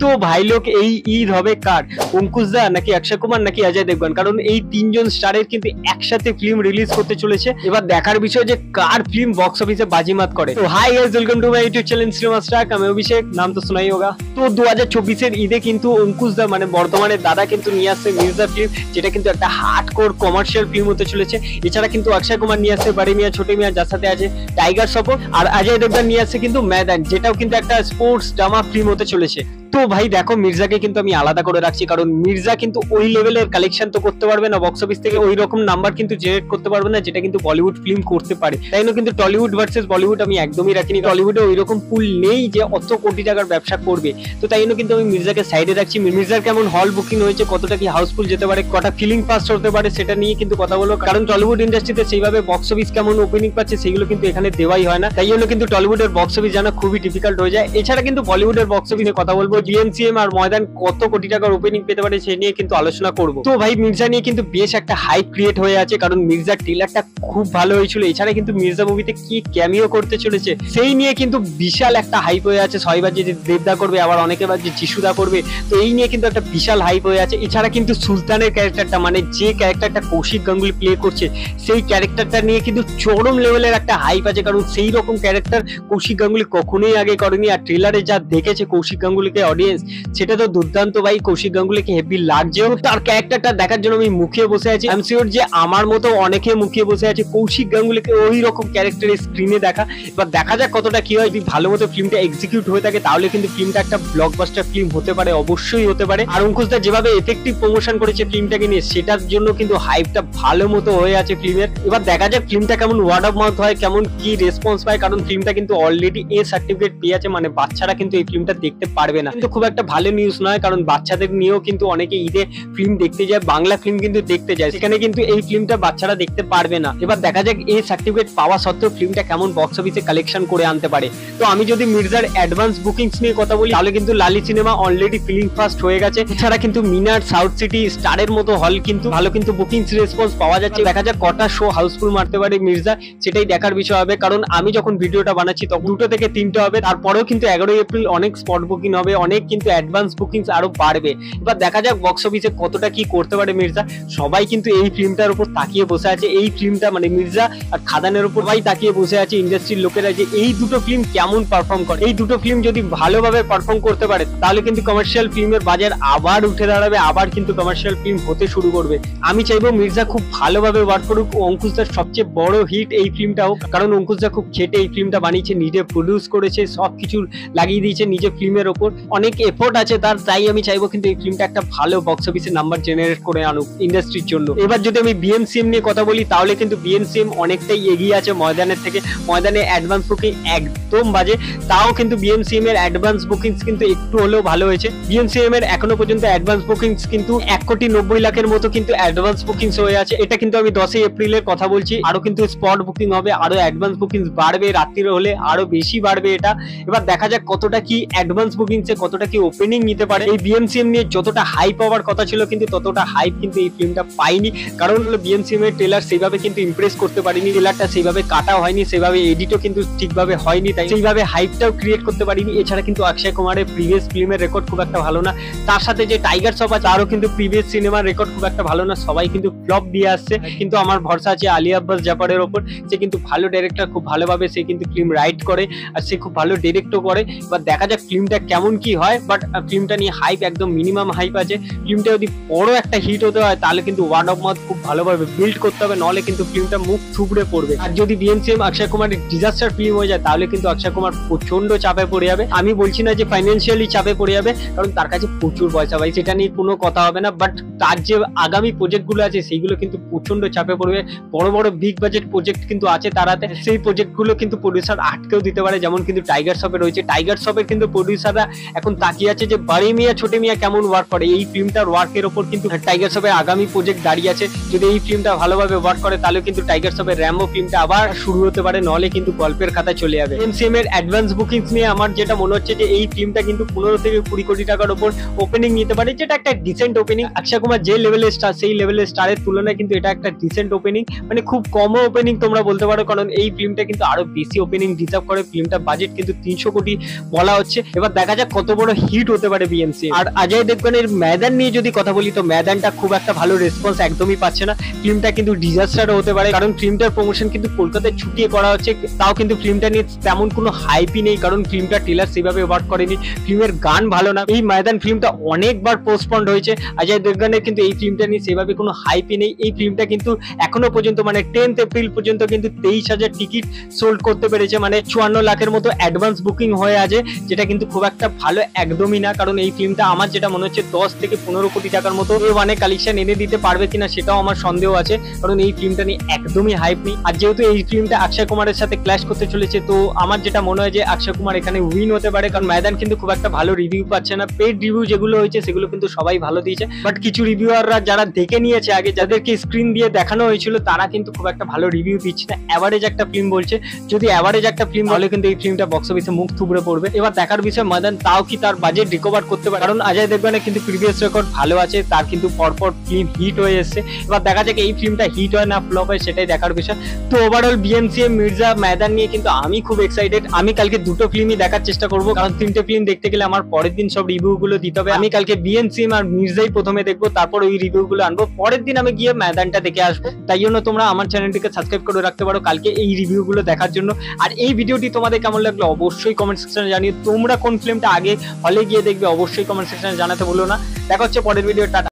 তো ভাই লোক এই ঈদ হবে কার, অঙ্কুশ দা নাকি অক্ষয় কুমার নাকি অজয় দেবগন? কারণ এই তিনজন স্টারের কিন্তু একসাথে ফিল্ম রিলিজ করতে চলেছে। এবার দেখার বিষয় যে কার ফিল্ম বক্স অফিসে বাজিমাত করে। তো hi guys, welcome to my YouTube channel cinema star. আমি অভিষেক, নাম তো শোনাই হোগা। তো 2024 ঈদে কিন্তু অঙ্কুশ দা মানে বর্তমানে দাদা কিন্তু নিয়ে আসছে মির্জা ফিল্ম, যেটা কিন্তু একটা হার্ডকোর কমার্শিয়াল ফিল্ম হতে চলেছে। এছাড়া কিন্তু অক্ষয় কুমার নিয়ে আসছে বাড়ি মিয়া ছোটে মিয়া, যার সাথে আছে টাইগার শ্রফ, আর অজয় দেবগন নিয়ে আসছে কিন্তু ময়দান, যেটাও কিন্তু একটা স্পোর্টস ড্রামা ফিল্ম হতে চলেছে। তো ভাই দেখো, মির্জাকে কিন্তু আমি আলাদা করে রাখছি, কারণ মির্জা কিন্তু ওই লেভেলের কালেকশন তো করতে পারবে না বক্স অফিস থেকে, ওই রকম নাম্বার কিন্তু জেনারেট করতে পারবে না যেটা কিন্তু বলিউড ফিল্ম করতে পারে। তাই না, কিন্তু টলিউড ভার্সেস বলিউড আমি একদমই রাখিনি। টলিউডে ওই রকম পুল নেই যে অত কোটি টাকার ব্যবসা করবে। তো তাই জন্য কিন্তু আমি মির্জাকে সাইডে রাখছি। মির্জার কেমন হল বুকিং হয়েছে, কতটা কি হাউসফুল যেতে পারে, কটা ফিলিং ফাস্ট হতে পারে, সেটা নিয়ে কিন্তু কথা বলবো। কারণ টলিউড ইন্ডাস্ট্রিতে সেইভাবে বক্স অফিস কেমন ওপেনিং পাচ্ছে সেগুলো কিন্তু এখানে দেওয়াই হয় না। তাই জন্য কিন্তু টলিউডের বক্স অফিস জানা খুবই ডিফিকাল্ট হয়ে যায়। এছাড়া কিন্তু বলিউডের বক্স অফিসে কথা বলবো, বিএনসিএম আর ময়দান কত কোটি টাকার ওপেনিং পেতে পারে সে নিয়ে কিন্তু আলোচনা করব। তো ভাই মির্জা নিয়ে কিন্তু বেশ একটা হাইপ ক্রিয়েট হয়ে আছে, কারণ মির্জার ট্রেলারটা খুব ভালো হয়েছিল। এছাড়া কিন্তু মির্জা মুভিতে কি ক্যামিও করতে চলেছে সেই নিয়ে কিন্তু বিশাল একটা হাইপ হয়ে আছে। সবাই ভাবছে যে দেবদা করবে, আবার অনেকে ভাবছে যিশুদা করবে। তো এই নিয়ে কিন্তু একটা বিশাল হাইপ হয়ে আছে। এছাড়া কিন্তু সুলতানের ক্যারেক্টারটা মানে যে ক্যারেক্টারটা কৌশিক গাঙ্গুলি প্লে করছে সেই ক্যারেক্টারটা নিয়ে কিন্তু চরম লেভেলের একটা হাইপ আছে, কারণ সেই রকম ক্যারেক্টার কৌশিক গাঙ্গুলি কখনোই আগে করেনি। আর ট্রেলারে যা দেখেছে কৌশিক গাঙ্গুলিকে অডিয়েন্স, সেটা তো দুর্দান্ত ভাই। কৌশিক গাঙ্গুলিকে হেভি লাগছে, তার ক্যারেক্টারটা দেখার জন্য আমি মুখিয়ে বসে আছি। আমি শিওর যে আমার মতো অনেকে মুখিয়ে বসে আছে কৌশিক গাঙ্গুলিকে ওই রকম ক্যারেক্টারের স্ক্রিনে দেখা। এবার দেখা যাক কতটা কি হয়। যদি ভালো মতো ফিল্মটা এক্সিকিউট হয়ে থাকে তাহলে কিন্তু ফিল্মটা একটা ব্লকবাস্টার ফিল্ম হতে পারে, অবশ্যই হতে পারে। আর অঙ্কুশদা যেভাবে এফেক্টিভ প্রমোশন করেছে ফিল্মটাকে নিয়ে, সেটার জন্য কিন্তু হাইপটা ভালো মতো হয়ে আছে ফিল্মের। এবার দেখা যাক ফিল্মটা কেমন ওয়ার্ড অফ মাউথ হয়, কেমন কি রেসপন্স পায়। কারণ ফিল্মটা কিন্তু অলরেডি এ সার্টিফিকেট পেয়ে আছে, মানে বাচ্চারা কিন্তু এই ফিল্মটা দেখতে পারবে না। কিন্তু খুব একটা ভালো নিউজ নয়, কারণ বাচ্চাদের নিয়েও কিন্তু অনেকে ঈদে ফিল্ম দেখতে যায়, বাংলা ফিল্ম কিন্তু দেখতে যায়, সেখানে কিন্তু এই ফিল্মটা বাচ্চারা দেখতে পারবে না। এবার দেখা যাক এই সার্টিফিকেট পাওয়া সত্ত্বেও ফিল্মটা কেমন বক্স অফিসে কালেকশন করে আনতে পারে। তো আমি যদি মির্জার অ্যাডভান্স বুকিংস নিয়ে কথা বলি, তাহলে কিন্তু লালি সিনেমা অলরেডি ফিলিং ফাস্ট হয়ে গেছে। এছাড়া কিন্তু মিনার, সাউথ সিটি, স্টারের মতো হল কিন্তু ভালো কিন্তু বুকিংস রেসপন্স পাওয়া যাচ্ছে। দেখা যাক কটা শো হাউসফুল মারতে পারে মির্জা, সেটাই দেখার বিষয় হবে। কারণ আমি যখন ভিডিওটা বানাচ্ছি তখন 2 থেকে 3টে হবে, তারপরেও কিন্তু 11 এপ্রিল অনেক স্পট বুকিং হবে, অনেক কিন্তু অ্যাডভান্স বুকিংস আরো বাড়বে। এবার দেখা যাক বক্স অফিসে কতটা কি করতে পারে মির্জা। সবাই কিন্তু এই ফিল্মটার উপর তাকিয়ে বসে আছে, এই ফিল্মটা মানে মির্জা আর খাদানের উপর সবাই তাকিয়ে বসে আছে ইন্ডাস্ট্রির লোকেরা, যে এই দুটো ফিল্ম কেমন পারফর্ম করে। এই দুটো ফিল্ম যদি ভালোভাবে পারফর্ম করতে পারে তাহলে কিন্তু কমার্শিয়াল ফিল্মের বাজার আবার উঠে দাঁড়াবে, আবার কিন্তু কমার্শিয়াল ফিল্ম হতে শুরু করবে। আমি চাইবো মির্জা খুব ভালোভাবে ওয়ার্ক করুক, অঙ্কুশদার সবচেয়ে বড় হিট এই ফিল্মটা হোক, কারণ অঙ্কুশদা খুব খেটে এই ফিল্মটা বানিয়েছে, নিজে প্রডিউস করেছে, সবকিছু লাগিয়ে দিয়েছে নিজে ফিল্মের ওপর, অনেক এফোর্ট আছে তার। তাই আমি চাইবো কিন্তু এই ফিল্মটা একটা ভালো বক্স অফিসে নাম্বার জেনারেট করে আনুক ইন্ডাস্ট্রির জন্য। এবার যদি আমি বিএনসিএম নিয়ে কথা বলি, তাহলে কিন্তু বিএনসিএম অনেকটাই এগিয়ে আছে ময়দানের থেকে। ময়দানে অ্যাডভান্স বুকিং একদম বাজে, তাও কিন্তু বিএনসিএম এর অ্যাডভান্স বুকিংস কিন্তু একটু হলেও ভালো হয়েছে। বিএনসিএম এর এখনো পর্যন্ত অ্যাডভান্স বুকিংস কিন্তু 1,90,00,000-এর মতো কিন্তু অ্যাডভান্স বুকিংস হয়ে আছে। এটা কিন্তু আমি 10 এপ্রিলের কথা বলছি। আরো কিন্তু স্পট বুকিং হবে, আরো অ্যাডভান্স বুকিংস বাড়বে, রাত্রিরে হলে আরো বেশি বাড়বে এটা। এবার দেখা যাক কতটা কি অ্যাডভান্স বুকিংসে কতটা কি ওপেনিং নিতে পারে। এই বিএনসিএম নিয়ে যতটা হাইপ হওয়ার কথা ছিল কিন্তু ততটা হাইপ কিন্তু এই ফিল্মটা পাইনি, কারণ হলো বিএনসিএম এর ট্রেলার সেইভাবে কিন্তু ইমপ্রেস করতে পারিনি, ট্রেলারটা সেইভাবে কাটা হয়নি, সেভাবে এডিটও কিন্তু ঠিকভাবে হয়নি, তাই সেইভাবে হাইপটাও ক্রিয়েট করতে পারিনি। এছাড়া কিন্তু অক্ষয় কুমারের প্রিভিয়াস ফিল্মের রেকর্ড খুব একটা ভালো না, তার সাথে যে টাইগার শ্রফ আছে তারও কিন্তু প্রিভিয়াস সিনেমার রেকর্ড খুব একটা ভালো না, সবাই কিন্তু ফ্লপ দিয়ে আসছে। কিন্তু আমার ভরসা আছে আলী আব্বাস জাফরের ওপর, সে কিন্তু ভালো ডাইরেক্টর, খুব ভালোভাবে সে কিন্তু ফিল্ম রাইট করে আর সে খুব ভালো ডিরেক্টও করে। এবার দেখা যাক ফিল্মটা কেমন কি হয়, বাট ফিল্মটা নিয়ে হাইপ একদম মিনিমাম হাইপ আছে। ফিল্মটা যদি বড় একটা হিট হতে হয় তাহলে কিন্তু ওয়ার্ড অফ মাউথ খুব ভালোভাবে বিল্ড করতে হবে, নাহলে কিন্তু ফিল্মটা মুখ থুবড়ে পড়বে। আর যদি বিএনসিএম অক্ষয় কুমারের ডিজাস্টার ফিল্ম হয়ে যায় তাহলে কিন্তু অক্ষয় কুমার প্রচন্ড চাপে পড়ে যাবে। আমি বলছি না যে ফাইন্যান্সিয়ালি চাপে পড়ে যাবে, কারণ তার কাছে প্রচুর পয়সা ভাই, সেটা নিয়ে কোনো কথা হবে না। বাট তার যে আগামী প্রজেক্ট গুলো আছে সেইগুলো কিন্তু প্রচন্ড চাপে পড়বে। বড় বড় বিগ বাজেট প্রজেক্ট কিন্তু আছে তার হাতে, সেই প্রজেক্ট গুলো কিন্তু প্রডিউসার আটকেও দিতে পারে, যেমন কিন্তু টাইগার শ্রফে রয়েছে। টাইগার শ্রফের কিন্তু প্রডিউসাররা এখন তাকিয়ে আছে যে বাড়ি মিয়া ছোটে মিয়া কেমন ওয়ার্ক করে। এই ফিল্মটার ওয়ার্কের ওপর কিন্তু টাইগার শ্রফের আগামী প্রজেক্ট দাঁড়িয়ে আছে। যদি এই ফিল্মটা ভালোভাবে ওয়ার্ক করে তাহলে কিন্তু টাইগার শ্রফের র্যাম্বো ফিল্মটা আবার শুরু হতে পারে, নাহলে কিন্তু গল্পের খাতা চলে যাবে। এমসিএম এর অ্যাডভান্স বুকিংস নিয়ে আমার যেটা মনে হচ্ছে যে এই ফিল্মটা কিন্তু 15 থেকে 20 কোটি টাকার উপর ওপেনিং নিতে পারে, যেটা একটা ডিসেন্ট ওপেনিং। অক্ষয় কুমার যে লেভেলের স্টার, সেই লেভেলের স্টারের তুলনায় কিন্তু এটা একটা ডিসেন্ট ওপেনিং, মানে খুব কম ওপেনিং তোমরা বলতে পারো, কারণ এই ফিল্মটা কিন্তু আরো বেশি ওপেনিং ডিজার্ভ করে। ফিল্মটা বাজেট কিন্তু 300 কোটি বলা হচ্ছে। এবার দেখা যাক কত কত বড় হিট হতে পারে বিএমসি। আর অজয় দেবগনের ময়দান নিয়ে যদি কথা বলি তো ময়দানটা খুব একটা ভালো রেসপন্স একদমই পাচ্ছে না। ফিল্মটা কিন্তু ডিজাস্টারও হতে পারে, কারণ ফিল্মটার প্রমোশন কিন্তু কলকাতায় ছুটিয়ে করা হচ্ছে, তাও কিন্তু ফিল্মটা নিয়ে তেমন কোনো হাইপই নেই, কারণ ফিল্মটা ট্রেলার সেভাবে ওয়ার্ক করেনি, ফিল্মের গান ভালো না। এই ময়দান ফিল্মটা অনেকবার পোস্টপন্ড হয়েছে। অজয় দেবগনের কিন্তু এই ফিল্মটা নিয়ে সেভাবে কোনো হাইপই নেই। এই ফিল্মটা কিন্তু এখনো পর্যন্ত মানে 10th এপ্রিল পর্যন্ত কিন্তু 23,000 টিকিট সোল্ড করতে পেরেছে, মানে 54 লাখের মতো অ্যাডভান্স বুকিং হয়ে আছে, যেটা কিন্তু খুব একটা ভালো একদমই না। কারণ এই ফিল্মটা আমার যেটা মনে হচ্ছে 10 থেকে 15 কোটি টাকার মতো ওয়ানে কালেকশন এনে দিতে পারবে কিনা সেটাও আমার সন্দেহ আছে, কারণ এই ফিল্মটা নিয়ে একদমই হাইপ নেই। আর যেহেতু এই ফিল্মটা অক্ষয় কুমারের সাথে ক্ল্যাশ করতে চলেছে, তো আমার যেটা মনে হয় যে অক্ষয় কুমার এখানে উইন হতে পারে, কারণ ময়দান কিন্তু খুব একটা ভালো রিভিউ পাচ্ছে না। পেড রিভিউ যেগুলো হয়েছে সেগুলো কিন্তু সবাই ভালো দিয়েছে, বাট কিছু রিভিউয়াররা যারা দেখে নিয়েছে আগে, যাদেরকে স্ক্রিন দিয়ে দেখানো হয়েছিল, তারা কিন্তু খুব একটা ভালো রিভিউ দিচ্ছে না, অ্যাভারেজ একটা ফিল্ম বলছে। যদি অ্যাভারেজ একটা ফিল্ম হলে কিন্তু এই ফিল্মটা বক্স অফিসে মুখ থুবড়ে পড়বে। এবার দেখার বিষয় ময়দান তাও কি তার বাজেট রিকভার করতে পারে, কারণ অজয় দেবগনের কিন্তু প্রিভিয়াস রেকর্ড ভালো আছে, তার কিন্তু পরপর ফিল্ম হিট হয়ে এসছে। এবার দেখা যাক এই ফিল্মটা হিট হয় না ফ্লপ হয়, সেটাই দেখার বিষয়। তো ওভারঅল বিএমসি মির্জা ময়দান নিয়ে কিন্তু আমি খুব এক্সাইটেড। আমি কালকে দুটো ফিল্মই দেখার চেষ্টা করবো, কারণ তিনটে ফিল্ম দেখতে গেলে আমার পরের দিন সব রিভিউ গুলো দিতে হবে। আমি কালকে বিএমসি আর মির্জাই প্রথমে দেখবো, তারপর ওই রিভিউ গুলো আনবো, পরের দিন আমি গিয়ে ময়দানটা দেখে আসবো। তাই জন্য তোমরা আমার চ্যানেলটিকে সাবস্ক্রাইব করে রাখতে পারো কালকে এই রিভিউ গুলো দেখার জন্য। আর এই ভিডিওটি তোমাদের কেমন লাগলো অবশ্যই কমেন্ট সেকশনে জানিয়ে, তোমরা কোন ফিল্মটা আগে হলে গিয়ে দেখবে অবশ্যই কমেন্ট সেকশনে জানাতে ভুলো না। দেখা হচ্ছে পরের ভিডিও, টাটা।